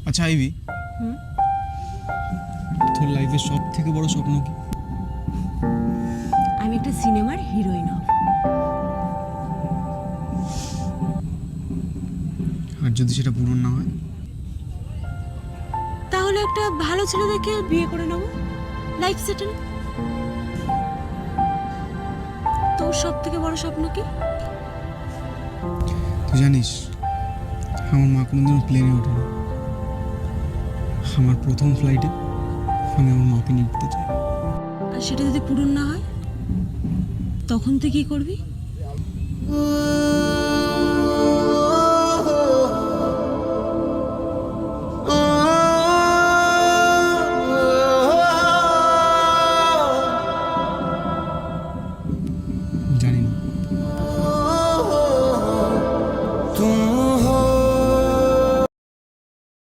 আচ্ছা আইভি, তোর লাইফের সব থেকে বড় স্বপ্ন কি? আমি একটা সিনেমার হিরোইন হব। আর যদি সেটা পূরণ না হয়? তাহলে একটা ভালো ছেলে দেখে বিয়ে করে নেব, লাইফ সেটেল। তোর সব থেকে বড় স্বপ্ন কি? তুই জানিস আমার মা কোনোদিনও প্লেনে ওঠেনি। আমার প্রথম ফ্লাইটে আমি আমার মাকে নিয়ে উঠতে চাই। আর সেটা যদি পূরণ না হয় তখন তুই কি করবি?